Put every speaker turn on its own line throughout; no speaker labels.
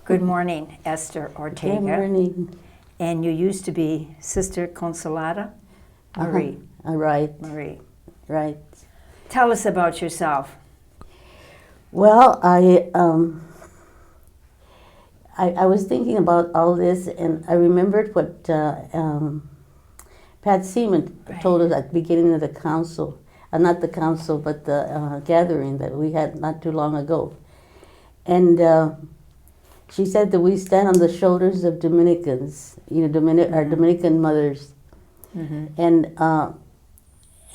Good morning, Esther Ortega.
Good morning.
And you used to be Sister Consolata Marie.
Right,
Marie.
right.
Tell us about yourself.
Well, I was thinking about all this, and I remembered what Pat Seaman told us at the beginning of the council. Not the council, but the gathering that we had not too long ago. And she said that we stand on the shoulders of Dominicans, our Dominican mothers.
Mm-hmm.
And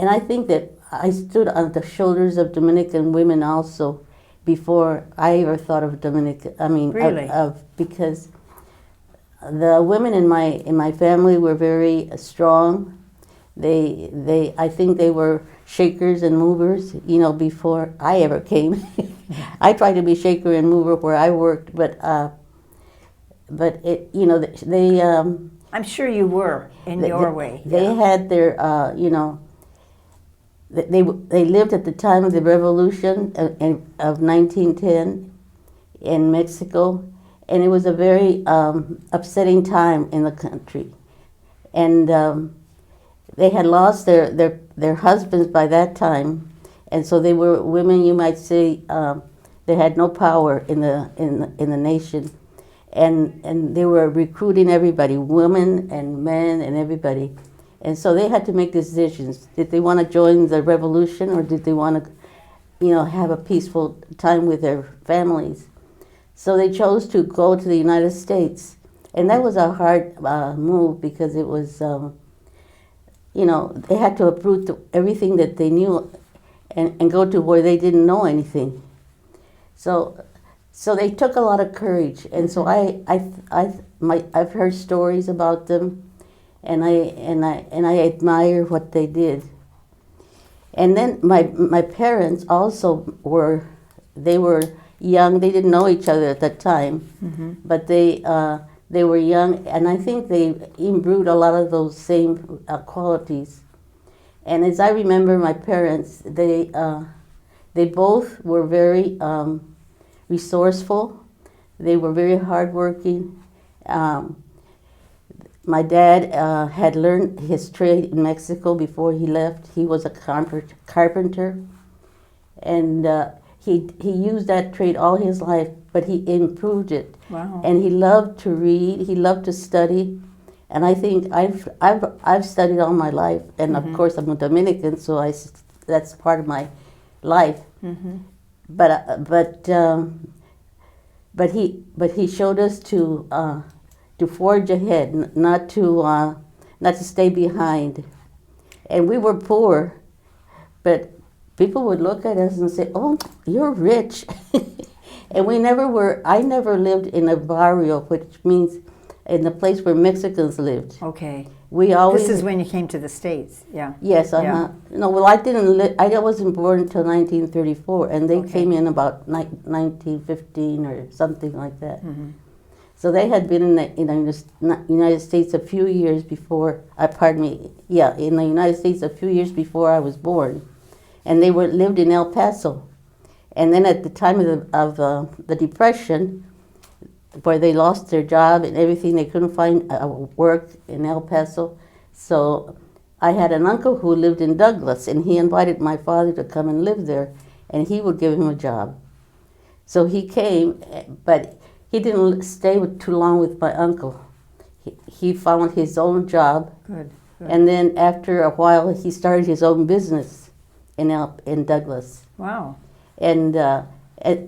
I think that I stood on the shoulders of Dominican women also before I ever thought of Dominican. I mean,
really?
Because the women in my family were very strong. I think they were shakers and movers, before I ever came. I tried to be shaker and mover where I worked, but it, they.
I'm sure you were in your way.
They had their, They lived at the time of the revolution of 1910 in Mexico, and it was a very upsetting time in the country. And they had lost their husbands by that time, and so they were women, you might say, they had no power in the nation, and they were recruiting everybody, women and men and everybody. And so they had to make decisions. Did they want to join the revolution, or did they want to, have a peaceful time with their families? So they chose to go to the United States. And that was a hard move, because it was, they had to uproot everything that they knew and go to where they didn't know anything. So they took a lot of courage. And so I've heard stories about them. And I admire what they did. And then my parents also were young. They didn't know each other at that time,
Mm-hmm.
but they were young, and I think they imbued a lot of those same qualities. And as I remember my parents, they both were very resourceful. They were very hardworking. My dad had learned his trade in Mexico before he left. He was a carpenter, and he used that trade all his life, but he improved it.
Wow.
And he loved to read. He loved to study, and I think I've studied all my life. And
Mm-hmm.
of course, I'm a Dominican, so that's part of my life.
Mm-hmm.
But he showed us to forge ahead, not to stay behind. And we were poor, but people would look at us and say, "Oh, you're rich." And I never lived in a barrio, which means in the place where Mexicans lived.
Okay.
We always.
This is when you came to the States, yeah.
Yes,
Yeah.
No, well, I wasn't born until 1934, and they
Okay.
came in about 1915 or something like that.
Mm-hmm.
So they had been in the United States a few years before, in the United States a few years before I was born. And they lived in El Paso. And then at the time of the Depression, where they lost their job and everything, they couldn't find work in El Paso. So I had an uncle who lived in Douglas, and he invited my father to come and live there, and he would give him a job. So he came, but he didn't stay too long with my uncle. He found his own job.
Good.
And then after a while, he started his own business in Douglas.
Wow.
And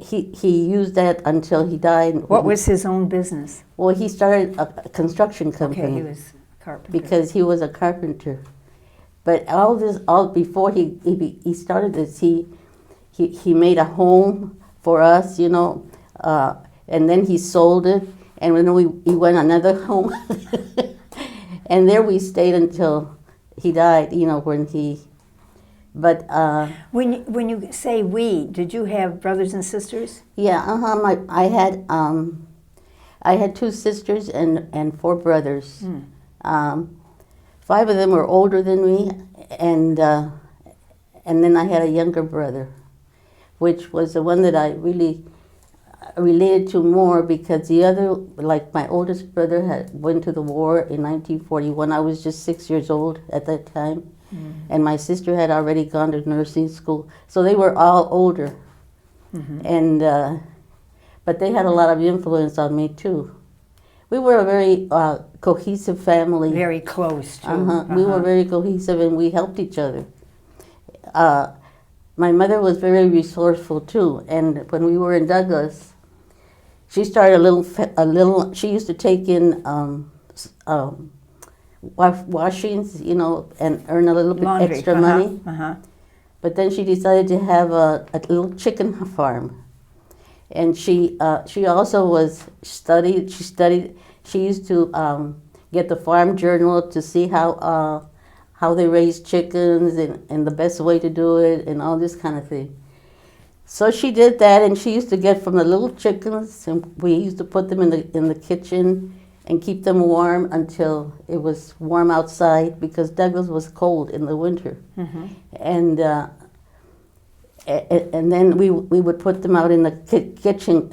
he used that until he died.
What was his own business?
Well, he started a construction company.
Okay, he was a carpenter.
Because he was a carpenter. But all before he started this, he made a home for us, and then he sold it, and then he went another home. And there we stayed until he died, when he, but...
When you say we, did you have brothers and sisters?
Yeah, I had 2 sisters and 4 brothers. 5 of them were older than me, and then I had a younger brother, which was the one that I really related to more because the other, like my oldest brother went to the war in 1941. I was just 6 years old at that time. And my sister had already gone to nursing school. So they were all older. And but they had a lot of influence on me too. We were a very cohesive family.
Very close too.
We were very cohesive and we helped each other. My mother was very resourceful too. And when we were in Douglas, she started a little. She used to take in washings, you know, and earn a little bit
Laundry.
extra money. But then she decided to have a little chicken farm, and she also was studied. She studied. She used to get the farm journal to see how they raise chickens and the best way to do it and all this kind of thing. So she did that, and she used to get from the little chickens, and we used to put them in the kitchen and keep them warm until it was warm outside because Douglas was cold in the winter. And then we would put them out in the kitchen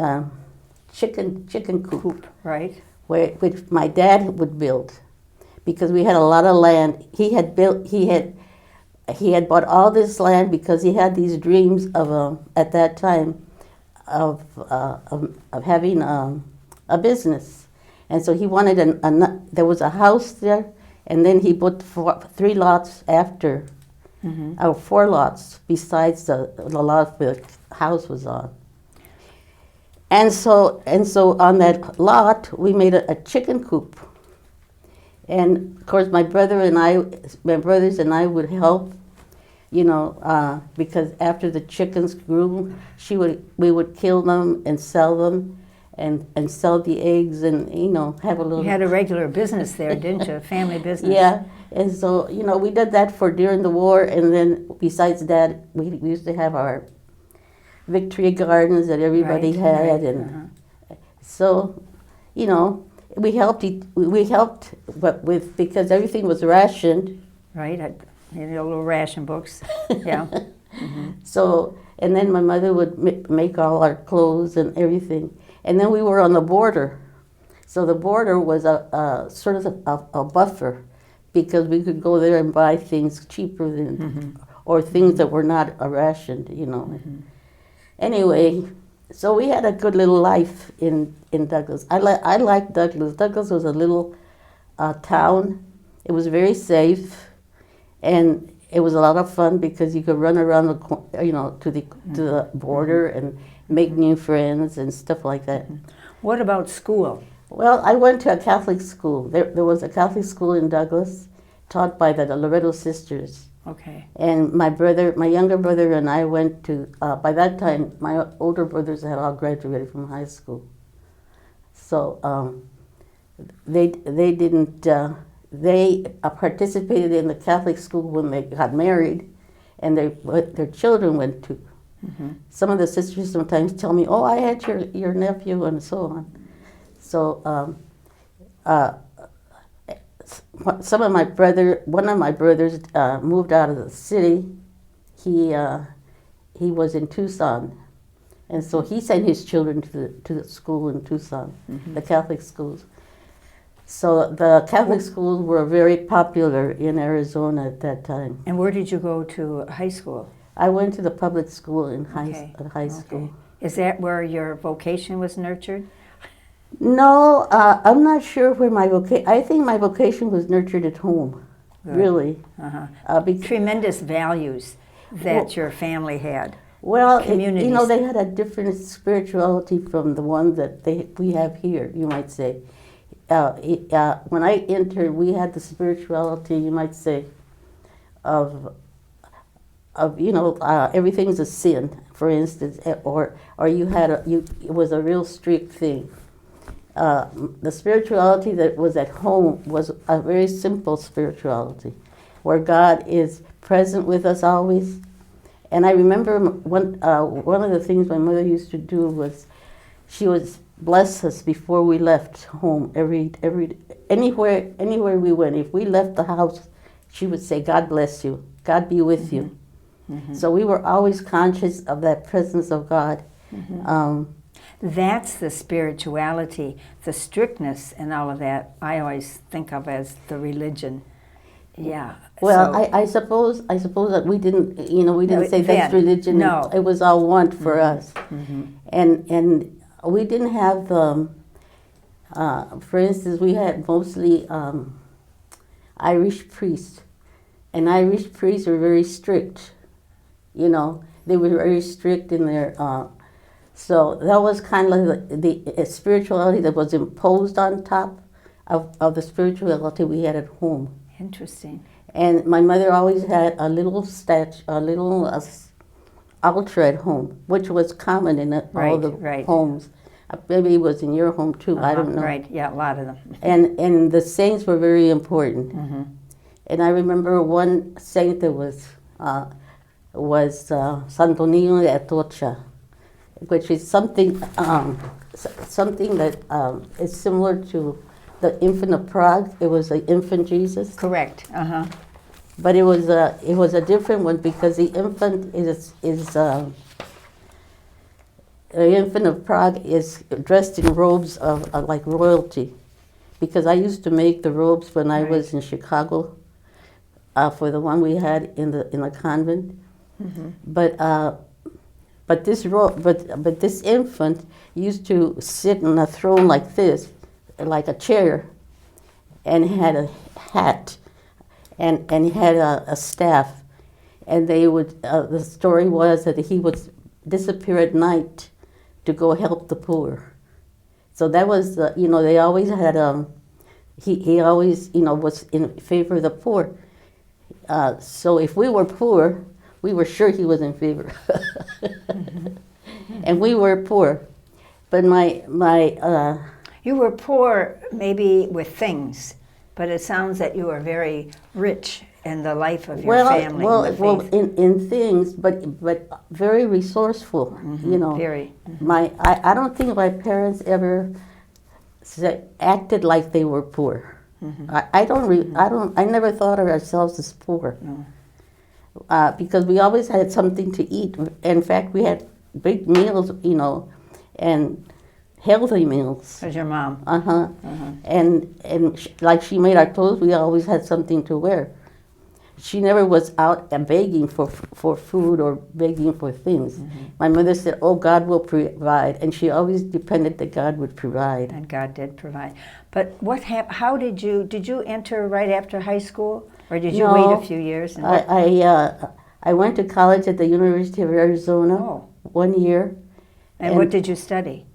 chicken coop,
right?
Which my dad would build because we had a lot of land. He had bought all this land because he had these dreams of at that time of having a business. And so he wanted there was a house there, and then he bought 3 lots after, or 4 lots besides the lot the house was on. And so on that lot, we made a chicken coop. And of course, my brothers and I would help, you know, because after the chickens grew, we would kill them and sell them. And sell the eggs and, you know, have a little...
You had a regular business there, didn't you? A family business.
Yeah, and so, you know, we did that for during the war, and then besides that, we used to have our victory gardens that everybody had, and so, you know, we helped, but because everything was rationed.
Right, you know, little ration books, yeah.
So, and then my mother would make all our clothes and everything. And then we were on the border. So the border was a sort of a buffer because we could go there and buy things cheaper than, or things that were not rationed, you know. Anyway, so we had a good little life in Douglas. I liked Douglas. Douglas was a little town. It was very safe, and it was a lot of fun because you could run around to the border and make new friends and stuff like that.
What about school?
Well, I went to a Catholic school. There was a Catholic school in Douglas, taught by the Loretto Sisters.
Okay.
And my younger brother and I went to. By that time, my older brothers had all graduated from high school. So they didn't. They participated in the Catholic school when they got married, and their children went to. Some of the sisters sometimes tell me, "Oh, I had your nephew," and so on. So, one of my brothers moved out of the city. He was in Tucson, and so he sent his children to the school in Tucson, the Catholic schools. So the Catholic schools were very popular in Arizona at that time.
And where did you go to high school?
I went to the public school in high school.
Is that where your vocation was nurtured?
No, I'm not sure where my vocation. I think my vocation was nurtured at home, really.
Tremendous values that your family had.
Well, you know, they had a different spirituality from the one that we have here, you might say. When I entered, we had the spirituality, you might say, of everything's a sin, for instance, or it was a real strict thing. The spirituality that was at home was a very simple spirituality, where God is present with us always. And I remember one of the things my mother used to do was she would bless us before we left home. Anywhere we went, if we left the house, she would say, "God bless you, God be with you." So we were always conscious of that presence of God.
That's the spirituality, the strictness and all of that, I always think of as the religion. Yeah.
Well,
so,
I suppose that we didn't say that's
then,
religion.
no.
It was all one for us,
Mm-hmm.
and we didn't have the. For instance, we had mostly Irish priests, and Irish priests were very strict. You know, they were very strict in their. So that was kind of like the spirituality that was imposed on top of the spirituality we had at home.
Interesting.
And my mother always had a little altar at home, which was common in all the homes. Maybe it was in your home too. I don't know.
Right. Yeah, a lot of them.
And the saints were very important.
Mm-hmm.
And I remember one saint that was Santo Niño de Atocha, which is something that is similar to the infant of Prague. It was the infant Jesus.
Correct.
But it was a different one because the infant the infant of Prague is dressed in robes of like royalty, because I used to make the robes when I was in Chicago for the one we had in the convent. Mm-hmm. But this infant used to sit on a throne like this, like a chair, and had a hat, and he had a staff, and they would. The story was that he would disappear at night to go help the poor. So that was they always had he always was in favor of the poor. So if we were poor, we were sure he was in favor. Mm-hmm. And we were poor, but my
you were poor maybe with things, but it sounds that you were very rich in the life of your family.
Well, in things, but very resourceful.
Mm-hmm. Very. Mm-hmm.
I don't think my parents ever acted like they were poor. Mm-hmm. I never thought of ourselves as poor. No. Because we always had something to eat. In fact, we had big meals, and healthy meals.
As your mom.
And like she made our clothes, we always had something to wear. She never was out and begging for food or begging for things. Mm-hmm. My mother said, "Oh, God will provide," and she always depended that God would provide.
And God did provide. But what how did you enter right after high school, or did you wait a few years? And
I went to college at the University of Arizona 1 year.
And what did you study?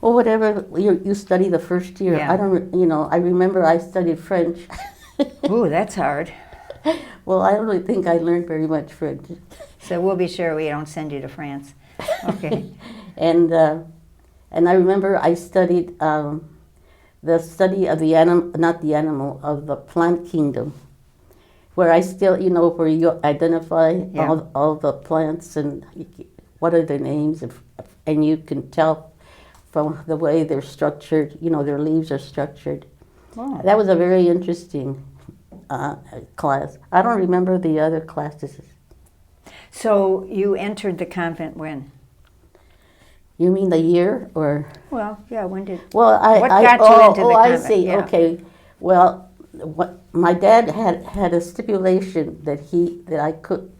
Well, whatever you study the first year. Yeah. I don't, I remember I studied French.
Ooh, that's hard.
Well, I don't really think I learned very much French.
So we'll be sure we don't send you to France. Okay.
And I remember I studied the study of the of the plant kingdom, where I still, where you identify all the plants and what are their names, and you can tell from the way they're structured, their leaves are structured. Oh. That was a very interesting class. I don't remember the other classes.
So you entered the convent when?
You mean the year, or?
Well, yeah. When did?
Well,
what got you into the convent?
I see. Yeah. Okay. Well, my dad had a stipulation that I could,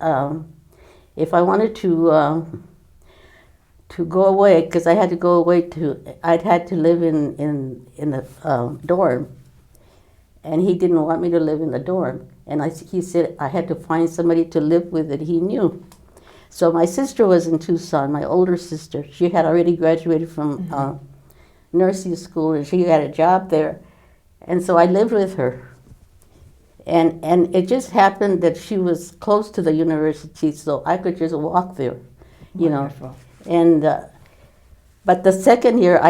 if I wanted to go away, because I had to go away I'd had to live in a dorm. And he didn't want me to live in the dorm. And he said I had to find somebody to live with that he knew. So my sister was in Tucson, my older sister. She had already graduated from nursing school, and she had a job there. And so I lived with her. And it just happened that she was close to the university, so I could just walk there,
Wonderful.
And but the second year,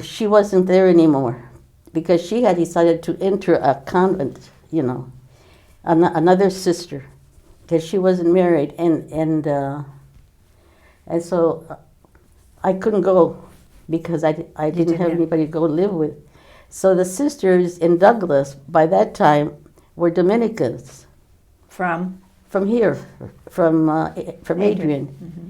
she wasn't there anymore, because she had decided to enter a convent, another sister, because she wasn't married, and so I couldn't go because I didn't have anybody to go live with. So the sisters in Douglas by that time were Dominicans. From here, from Adrian. Mm-hmm.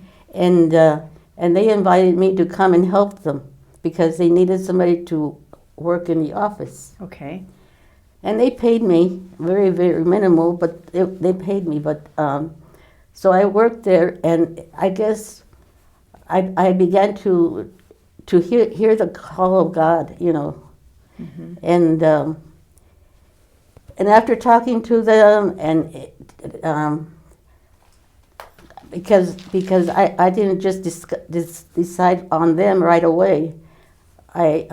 and they invited me to come and help them because they needed somebody to work in the office.
Okay.
And they paid me very, very minimal, but they paid me. But so I worked there, and I guess I began to hear the call of God, you know.
Mm-hmm.
And after talking to them, and because I didn't just decide on them right away, I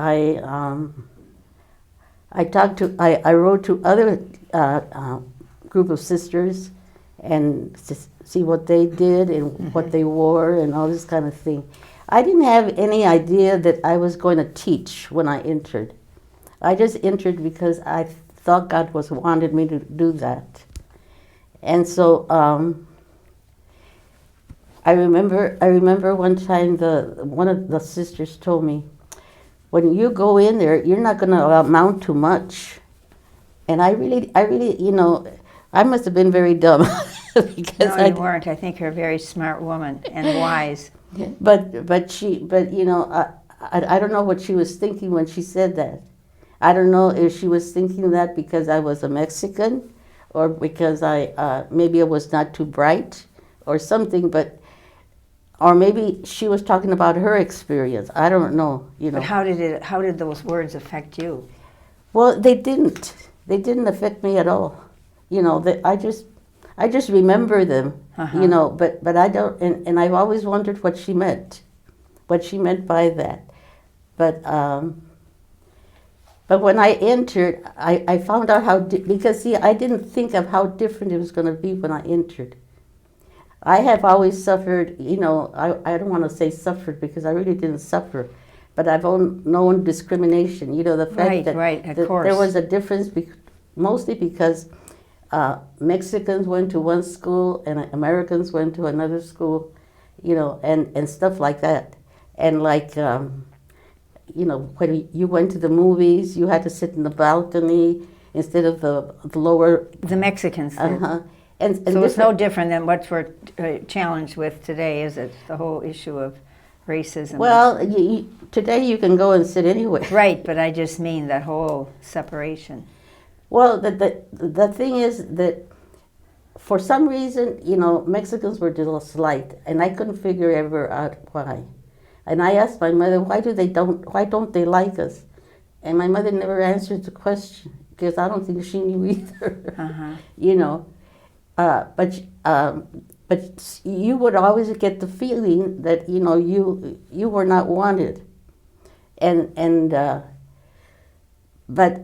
wrote to other group of sisters and to see what they did and
Mm-hmm.
what they wore and all this kind of thing. I didn't have any idea that I was going to teach when I entered. I just entered because I thought God wanted me to do that. And so I remember one time one of the sisters told me, when you go in there, you're not going to amount to much. And I really, you know, I must have been very dumb.
No, you weren't. I think you're a very smart woman and wise.
But you know, I don't know what she was thinking when she said that. I don't know if she was thinking that because I was a Mexican, or because maybe I was not too bright, or something. Or maybe she was talking about her experience. I don't know, you know.
But how did those words affect you?
Well, they didn't. They didn't affect me at all. You know, I just remember them.
Uh-huh.
You know, but I don't. And I've always wondered what she meant by that. But when I entered, I found out because see, I didn't think of how different it was going to be when I entered. I have always suffered, you know, I don't want to say suffered because I really didn't suffer, but I've known discrimination. You know, the fact that there was a difference, mostly because Mexicans went to one school and Americans went to another school, you know, and stuff like that. And like, you know, when you went to the movies, you had to sit in the balcony instead of the lower.
The Mexicans did.
Uh-huh. And
so it's no different than what we're challenged with today, is it? The whole issue of racism.
Well, today you can go and sit anywhere.
Right, but I just mean that whole separation.
Well, the thing is that for some reason, you know, Mexicans were disliked, and I couldn't figure ever out why. And I asked my mother, why don't they like us? And my mother never answered the question because I don't think she knew either.
Uh-huh.
You know. But you would always get the feeling that, you know, you were not wanted, but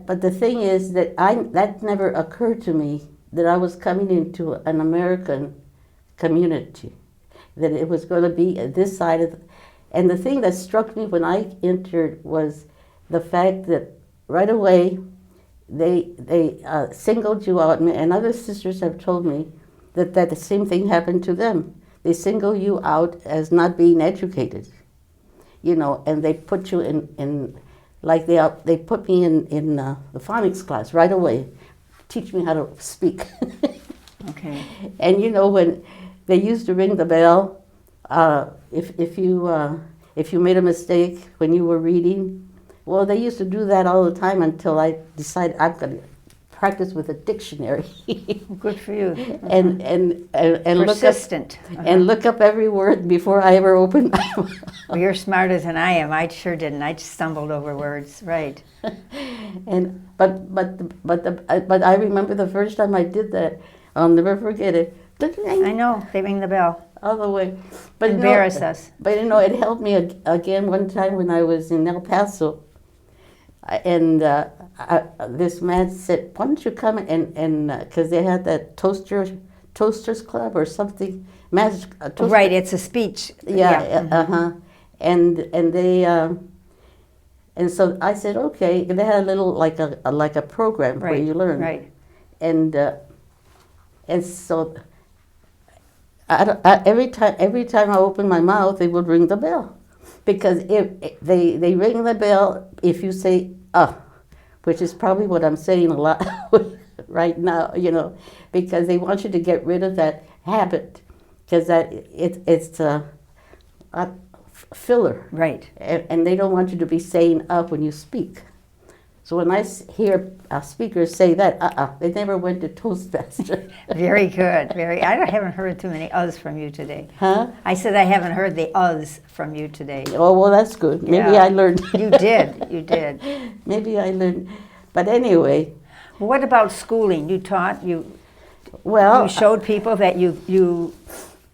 the thing is that that never occurred to me that I was coming into an American community, that it was going to be this side of, and the thing that struck me when I entered was the fact that right away they singled you out, and other sisters have told me that the same thing happened to them. They single you out as not being educated, you know, and they put you in like they put me in the phonics class right away, teach me how to speak.
Okay.
And you know, when they used to ring the bell, if you made a mistake when you were reading. Well, they used to do that all the time until I decided I'm going to practice with a dictionary.
Good for you.
And
persistent.
Look up every word before I ever opened my mouth.
Well, you're smarter than I am. I sure didn't. I just stumbled over words. Right.
But I remember the first time I did that. I'll never forget it.
I know. They ring the bell.
All the way. But
embarrass us.
But you know, it helped me again one time when I was in El Paso. And this man said, why don't you come and because they had that Toasters Club or something.
Right, it's a speech.
Yeah. Uh-huh. And they, and so I said, okay. And they had a little, like a program where you learn.
Right.
And so every time I opened my mouth, they would ring the bell. Because if they ring the bell, if you say which is probably what I'm saying a lot right now, you know, because they want you to get rid of that habit, because filler.
Right.
And they don't want you to be saying when you speak. So when I hear speakers say that, they never went to Toastmaster.
Very good. I haven't heard too many uhs from you today.
Huh?
I said I haven't heard the uhs from you today.
Oh, well, that's good. Maybe
Yeah.
I learned.
You did.
Maybe I learned. But anyway.
What about schooling? You taught, you showed people that you're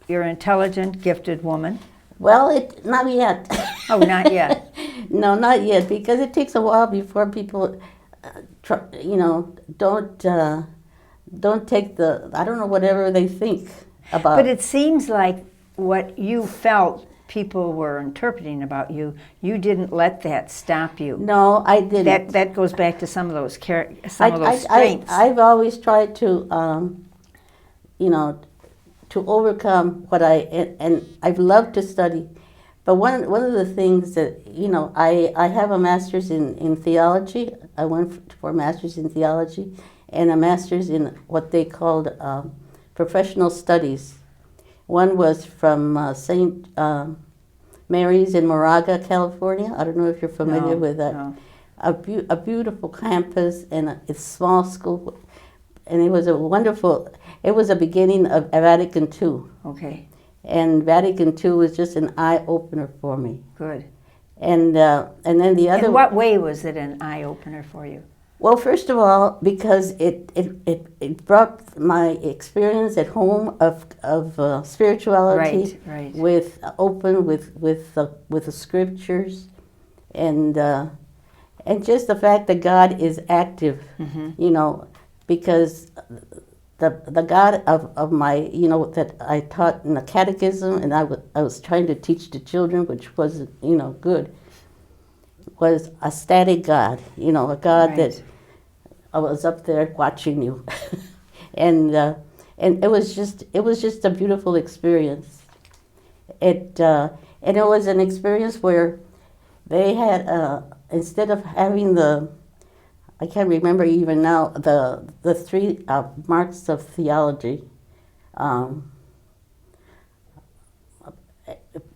an intelligent, gifted woman.
Well, not yet.
Oh, not yet.
No, not yet, because it takes a while before people, don't take I don't know, whatever they think about.
But it seems like what you felt people were interpreting about you, you didn't let that stop you.
No, I didn't.
That goes back to some of those strengths.
I've always tried to, to overcome and I've loved to study. But one of the things that, I have a master's in theology. I went for a master's in theology and a master's in what they called professional studies. One was from St. Mary's in Moraga, California. I don't know if you're familiar with that.
No.
A beautiful campus and a small school. And it was it was a beginning of Vatican II.
Okay.
And Vatican II was just an eye-opener for me.
Good.
And then the other...
In what way was it an eye-opener for you?
Well, first of all, because it brought my experience at home of spirituality
right.
with the scriptures, and just the fact that God is active, because the God of my, that I taught in the catechism, and I was trying to teach the children, which wasn't, good, was a static God, a God that I was up there watching you. and it was just a beautiful experience. And it was an experience where they had, instead of having I can't remember even now, the three marks of theology.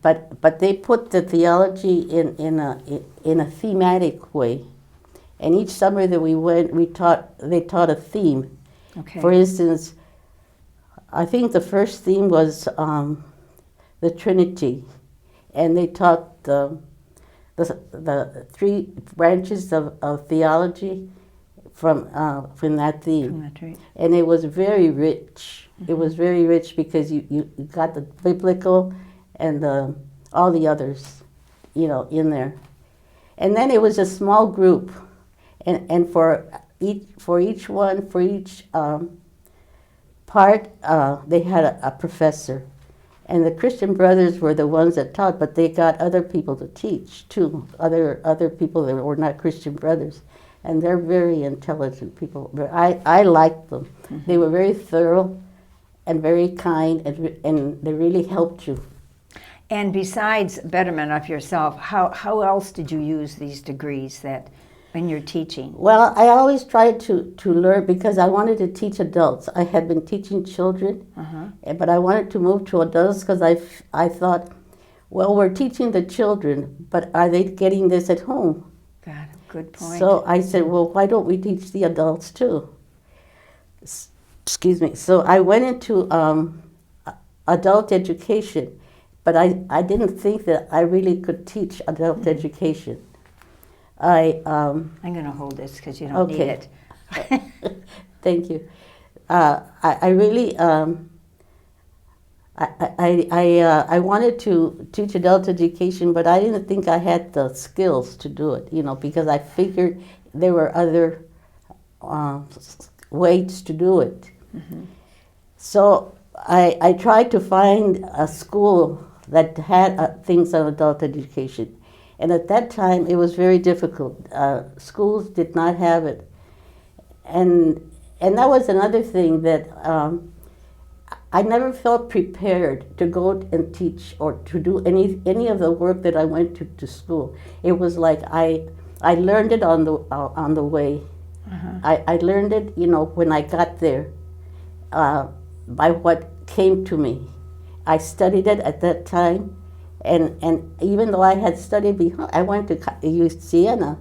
But they put the theology in a thematic way, and each summer that we went, they taught a theme.
Okay.
For instance, I think the first theme was the Trinity, and they taught the three branches of theology from that theme.
Right.
And it was very rich. Mm-hmm. It was very rich because you got the biblical and all the others, in there. And then it was a small group, and for each part, they had a professor. And the Christian brothers were the ones that taught, but they got other people to teach too, other people that were not Christian brothers. And they're very intelligent people. I liked them. Mm-hmm. They were very thorough and very kind, and they really helped you.
And besides betterment of yourself, how else did you use these degrees in your teaching?
Well, I always tried to learn, because I wanted to teach adults. I had been teaching children, but I wanted to move to adults because I thought, well, we're teaching the children, but are they getting this at home?
God, good point.
So I said, well, why don't we teach the adults too? Excuse me. So I went into adult education, but I didn't think that I really could teach adult education.
I'm going to hold this because you don't need it.
Thank you. I really I wanted to teach adult education, but I didn't think I had the skills to do it. Because I figured there were other ways to do it. Mm-hmm. So I tried to find a school that had things on adult education. And at that time, it was very difficult. Schools did not have it. And that was another thing that I never felt prepared to go and teach or to do any of the work that I went to school. It was like I learned it on the way. Uh-huh. I learned it, when I got there, by what came to me. I studied it at that time, And even though I had studied behind, I went to Siena,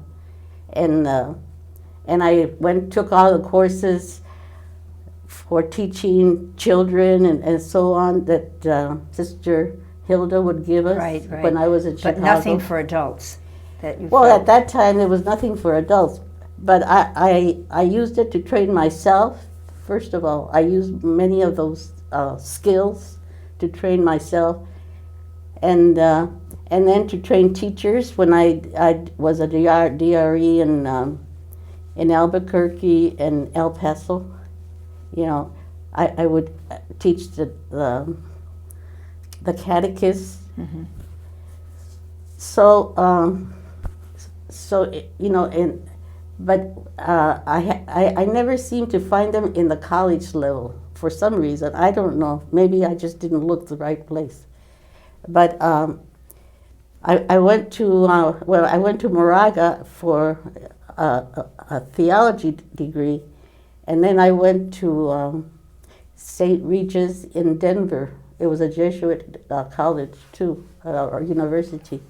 and I took all the courses for teaching children and so on that Sister Hilda would give us when I was in Chicago.
But nothing for adults.
Well, at that time there was nothing for adults, but I used it to train myself. First of all, I used many of those skills to train myself, and then to train teachers when I was a DRE in Albuquerque and El Paso. You know, I would teach the catechist. Mm-hmm. So you know, but I never seemed to find them in the college level for some reason. I don't know. Maybe I just didn't look the right place. But I went to I went to Moraga for a theology degree, and then I went to St. Regis in Denver. It was a Jesuit college too, or university,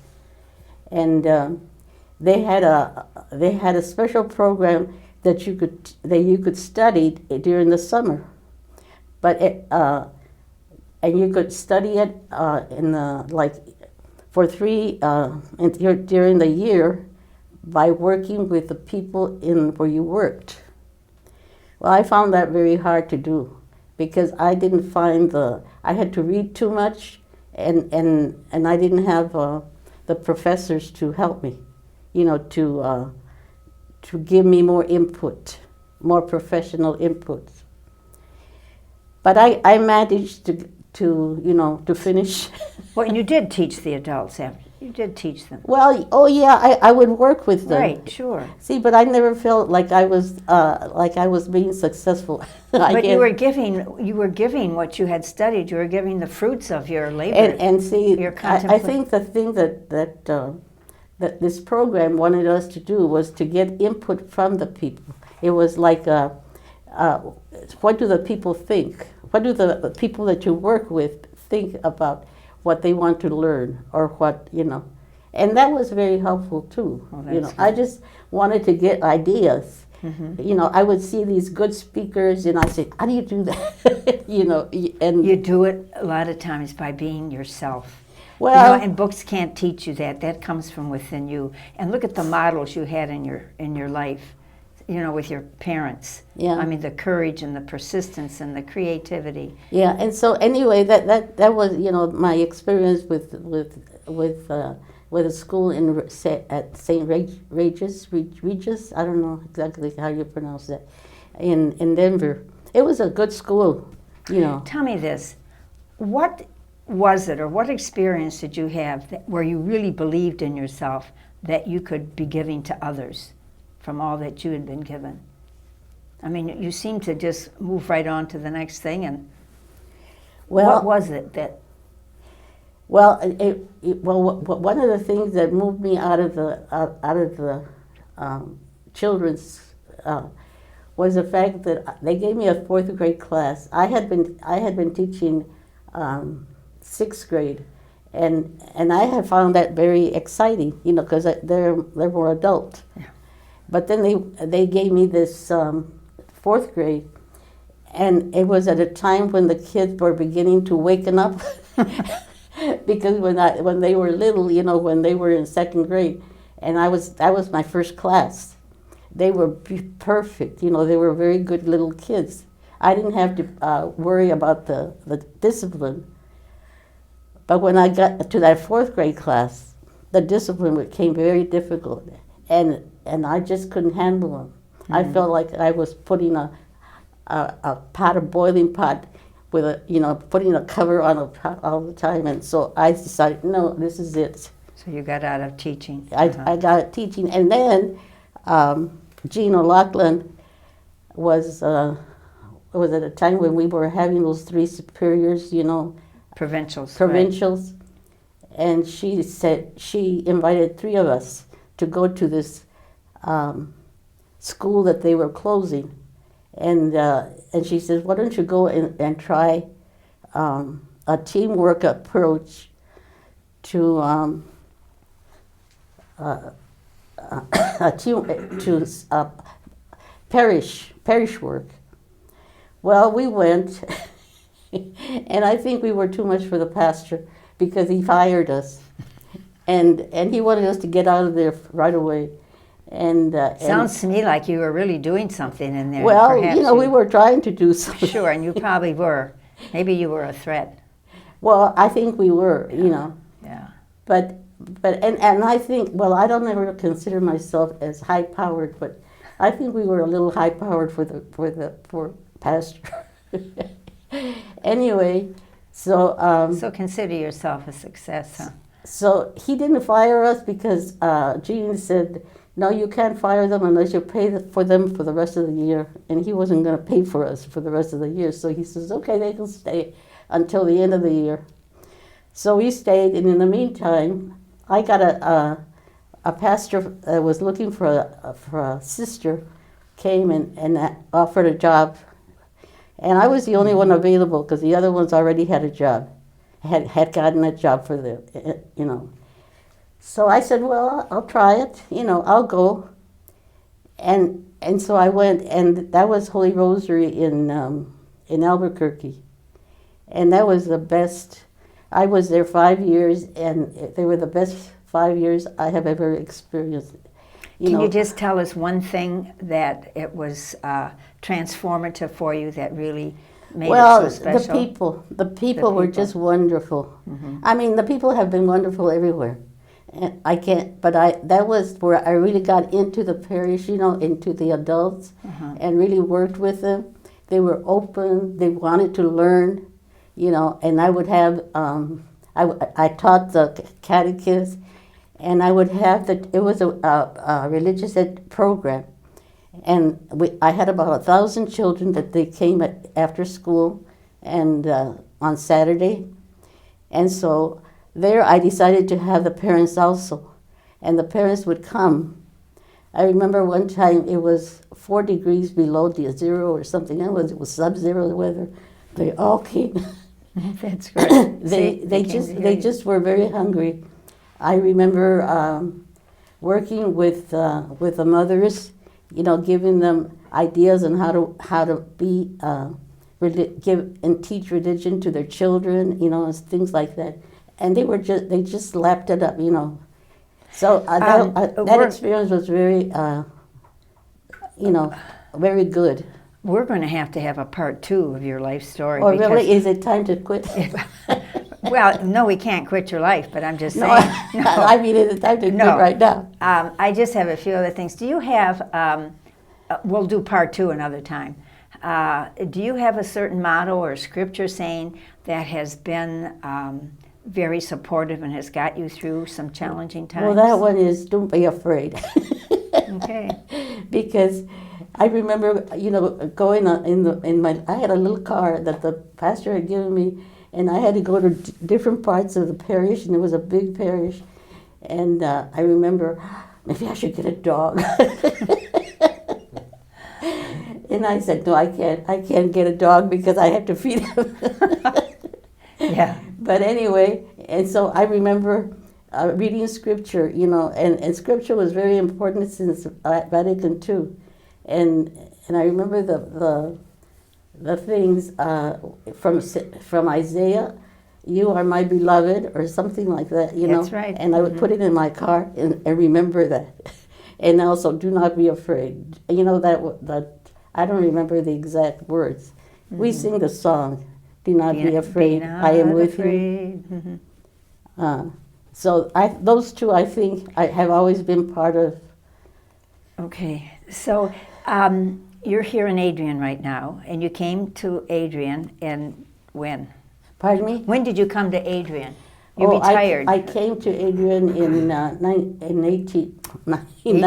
and they had a special program that you could study during the summer, but and you could study it for during the year by working with the people in where you worked. Well, I found that very hard to do because I didn't find I had to read too much, and I didn't have the professors to help me, you know, to give me more input, more professional input. But I managed to finish.
Well, and you did teach the adults after. You did teach them.
Well, oh yeah, I would work with them.
Right, sure.
See, but I never felt like I was being successful.
But you were giving what you had studied. You were giving the fruits of your labor.
And see, I think the thing that this program wanted us to do was to get input from the people. It was like, what do the people think? What do the people that you work with think about what they want to learn, or what, you know? And that was very helpful too. Oh, you know, good. I just wanted to get ideas. Mm-hmm. You know, I would see these good speakers, and I say, "How do you do that?" You know, and
you do it a lot of times by being yourself.
Well,
you know, and books can't teach you that. That comes from within you. And look at the models you had in your life. You know, with your parents.
Yeah.
I mean, the courage and the persistence and the creativity.
Yeah, and so anyway, that was, you know, my experience with a school at St. Regis. I don't know exactly how you pronounce that, in Denver. It was a good school, you know.
Tell me this: what was it, or what experience did you have where you really believed in yourself that you could be giving to others from all that you had been given? I mean, you seem to just move right on to the next thing, and what was it that?
Well, one of the things that moved me out of the children's was the fact that they gave me a 4th grade class. I had been teaching 6th grade, and I had found that very exciting, you know, because they're more adult. Yeah. But then they gave me this 4th grade, and it was at a time when the kids were beginning to waken up, because when they were little, you know, when they were in 2nd grade, and that was my first class. They were perfect, you know. They were very good little kids. I didn't have to worry about the discipline. But when I got to that 4th grade class, the discipline became very difficult, and I just couldn't handle them. Mm-hmm. I felt like I was putting a boiling pot with putting a cover on a pot all the time, and so I decided, no, this is it.
So you got out of teaching.
I got out of teaching, and then Jean O'Loughlin was at a time when we were having those 3 superiors, you know,
provincials,
right. And she said she invited 3 of us to go to this school that they were closing, and she says, why don't you go and try a teamwork approach to parish work. Well, we went, and I think we were too much for the pastor because he fired us, and he wanted us to get out of there right away.
Sounds to me like you were really doing something in there.
Well,
Perhaps
we were trying to do something.
Sure, and you probably were. Maybe you were a threat.
Well, I think we were,
Yeah.
But I think, well, I don't ever consider myself as high powered, but I think we were a little high powered for pastor. Anyway,
so consider yourself a success, huh?
So he didn't fire us because Gene said, no, you can't fire them unless you pay for them for the rest of the year. And he wasn't going to pay for us for the rest of the year. So he says, okay, they can stay until the end of the year. So we stayed, and in the meantime, I got a pastor that was looking for a sister, came and offered a job. And I was the only one available because the other ones already had a job, had gotten a job for the. So I said, well, I'll try it, I'll go. And so I went, and that was Holy Rosary in Albuquerque. And that was the best. I was there 5 years, and they were the best 5 years I have ever experienced.
Can you just tell us one thing that it was transformative for you that really made it so special?
The people were just wonderful. Mm-hmm. I mean, the people have been wonderful everywhere. And that was where I really got into the parish, into the adults, and really worked with them. They were open, they wanted to learn, and I would have, I taught the catechism, and I would have it was a religious ed program. And I had about 1,000 children that they came after school and on Saturday. And so there I decided to have the parents also. And the parents would come. I remember one time it was 4 degrees below the zero or something. It was sub-zero weather. They all came.
That's great.
They just were very hungry. I remember working with the mothers, giving them ideas on how to be give and teach religion to their children, and things like that. And they just lapped it up, So that experience was very, very good.
We're going to have a part 2 of your life story.
Or really, is it time to quit?
Well, no, we can't quit your life, but I'm just saying.
No. I mean, is it time to quit right now?
I just have a few other things. Do you have, we'll do part 2 another time. Do you have a certain motto or scripture saying that has been very supportive and has got you through some challenging times?
Well, that one is, don't be afraid.
Okay.
Because I remember, going I had a little car that the pastor had given me, and I had to go to different parts of the parish, and it was a big parish. And I remember, maybe I should get a dog. And I said, no, I can't get a dog because I have to feed him.
Yeah.
But anyway, and so I remember reading scripture, and scripture was very important since Vatican II. And I remember the things from Isaiah, you are my beloved, or something like that,
That's right.
And I would put it in my car and remember that. And also, do not be afraid. That I don't remember the exact words. Mm-hmm. We sing the song, do not be afraid, I am with you. Mm-hmm. So those two, I think, I have always been part of.
Okay, so you're here in Adrian right now, and you came to Adrian when?
Pardon me?
When did you come to Adrian? You retired.
I came to Adrian in 1912. In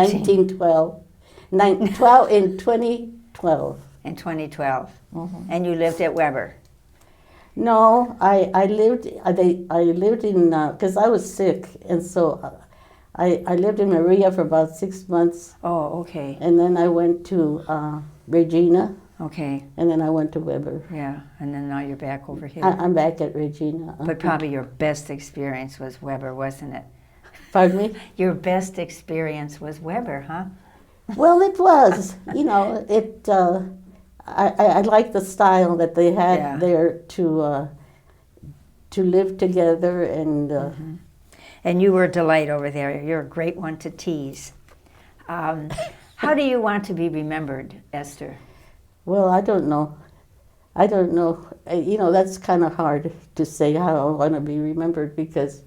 2012.
In 2012.
Mm-hmm.
And you lived at Weber.
No, I lived in, because I was sick, and so I lived in Maria for about 6 months.
Oh, okay.
And then I went to Regina.
Okay.
And then I went to Weber.
Yeah, and then now you're back over here.
I'm back at Regina.
But probably your best experience was Weber, wasn't it?
Pardon me?
Your best experience was Weber, huh?
Well, it was. You know, I like the style that they had there to live together and.
And you were a delight over there. You're a great one to tease. How do you want to be remembered, Esther?
Well, I don't know. You know, that's kind of hard to say how I want to be remembered because,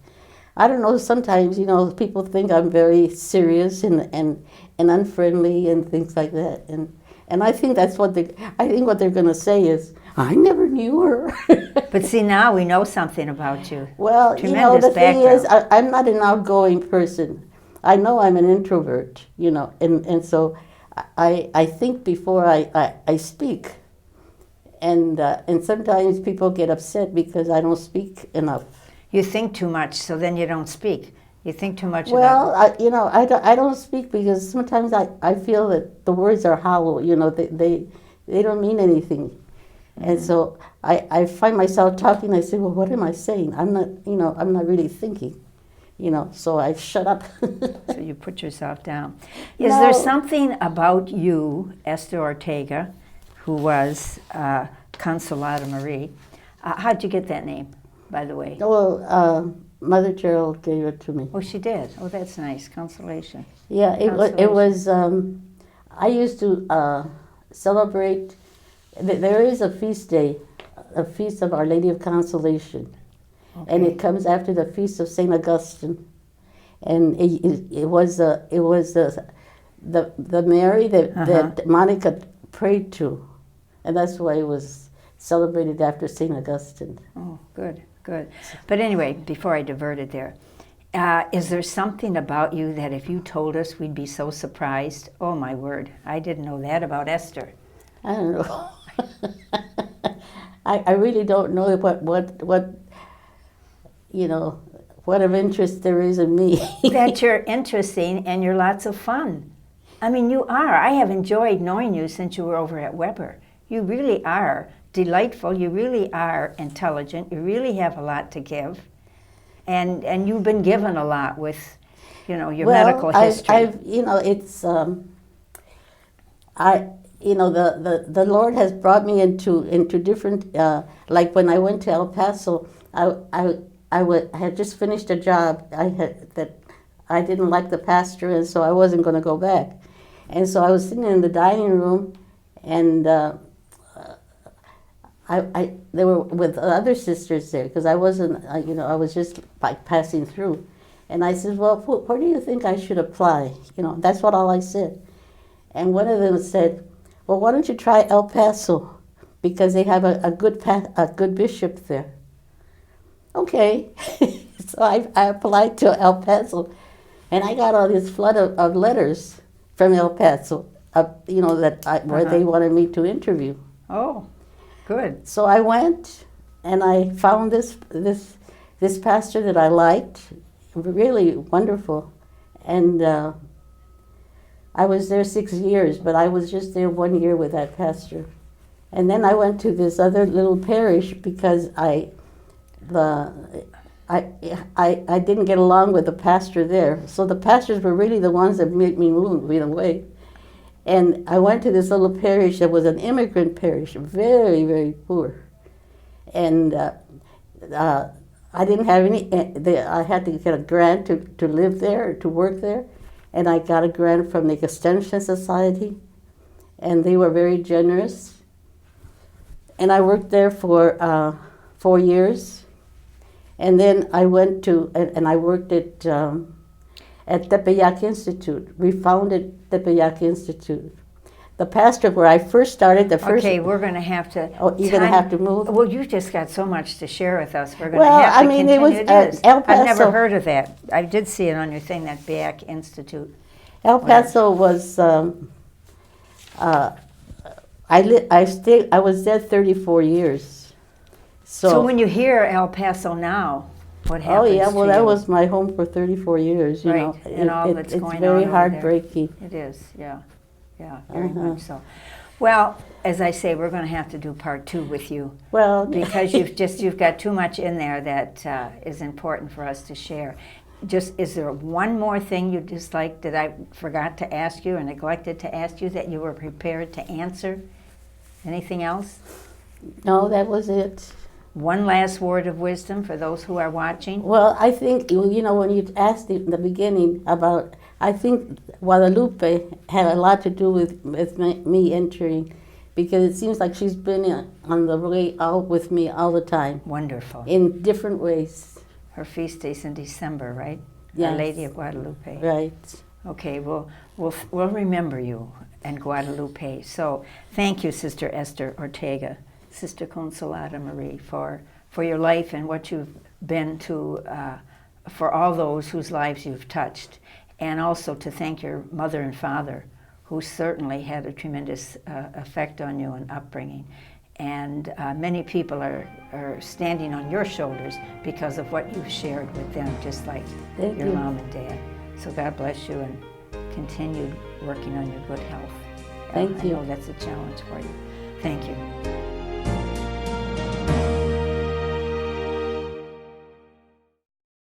I don't know, sometimes, you know, people think I'm very serious and unfriendly and things like that. And I think that's what what they're going to say is, I never knew her.
But see, now we know something about you.
Well,
Tremendous
you know, the thing is,
background.
I'm not an outgoing person. I know I'm an introvert, you know, and so I think before I speak. And sometimes people get upset because I don't speak enough.
You think too much, so then you don't speak. You think too much
Well,
about...
you know, I don't speak because sometimes I feel that the words are hollow, you know, they don't mean anything. And so I find myself talking, I say, well, what am I saying? I'm not really thinking, you know, so I shut up.
So you put yourself down. Is there something about you, Esther Ortega, who was Consolata Marie? How'd you get that name, by the way?
Well, Mother Gerald gave it to me.
Oh, she did? Oh, that's nice. Consolation.
Yeah, it was, I used to celebrate, there is a feast day, a feast of Our Lady of Consolation. Okay. And it comes after the feast of St. Augustine. And it was the Mary that Monica prayed to. And that's why it was celebrated after St. Augustine.
Oh, good, good. But anyway, before I diverted there, is there something about you that if you told us we'd be so surprised? Oh, my word, I didn't know that about Esther.
I don't know. I really don't know what you know, what of interest there is in me.
That you're interesting and you're lots of fun. I mean, you are. I have enjoyed knowing you since you were over at Weber. You really are delightful. You really are intelligent. You really have a lot to give. And you've been given a lot with, you know, your medical history.
I've you know, it's, you know, the Lord has brought me into different, like when I went to El Paso, I had just finished a job that I didn't like the pastor, and so I wasn't going to go back. And so I was sitting in the dining room, and they were with other sisters there, because I wasn't, you know, I was just like passing through. And I said, well, where do you think I should apply? You know, that's all I said. And one of them said, well, why don't you try El Paso? Because they have a good bishop there. Okay. So I applied to El Paso, and I got all this flood of letters from El Paso, you know, where they wanted me to interview.
Oh, good.
So I went, and I found this pastor that I liked, really wonderful, and I was there 6 years, but I was just there 1 year with that pastor. And then I went to this other little parish because I didn't get along with the pastor there. So the pastors were really the ones that made me move away. And I went to this little parish that was an immigrant parish, very, very poor. And I didn't have any, I had to get a grant to live there, to work there. And I got a grant from the Extension Society, and they were very generous. And I worked there for 4 years. And then I went to, and I worked at Tepeyac Institute. We founded Tepeyac Institute. The pastor where I first started,
Okay, we're going to have to...
Oh, you're going to have to move?
Well, you just got so much to share with us. We're going to have to continue
it was
this.
El Paso.
I've never heard of that. I did see it on your thing, that Tepeyac Institute.
El Paso was... I was there 34 years.
So when you hear El Paso now, what happens to you?
Oh yeah, well that was my home for 34 years. You know,
and all that's going on
it's very
over
heartbreaking.
there. It is, yeah, very much so. Well, as I say, we're going to have to do part 2 with you
Well,
because you've got too much in there that is important for us to share. Just, is there one more thing you just like that I forgot to ask you or neglected to ask you that you were prepared to answer? Anything else?
no, that was it.
One last word of wisdom for those who are watching?
Well, I think, you know, when you asked in the beginning about, I think Guadalupe had a lot to do with me entering, because it seems like she's been on the way out with me all the time,
Wonderful.
in different ways.
Her feast day's in December, right?
Yes.
Our Lady of Guadalupe.
Right.
Okay, we'll remember you and Guadalupe. So thank you, Sister Esther Ortega, Sister Consolata Marie, for your life and what you've been to, for all those whose lives you've touched, and also to thank your mother and father, who certainly had a tremendous effect on you and upbringing. And many people are standing on your shoulders because of what you've shared with them, just like
Thank
your
you.
mom and dad. So God bless you and continue working on your good health.
Thank you.
I know that's a challenge for you. Thank you.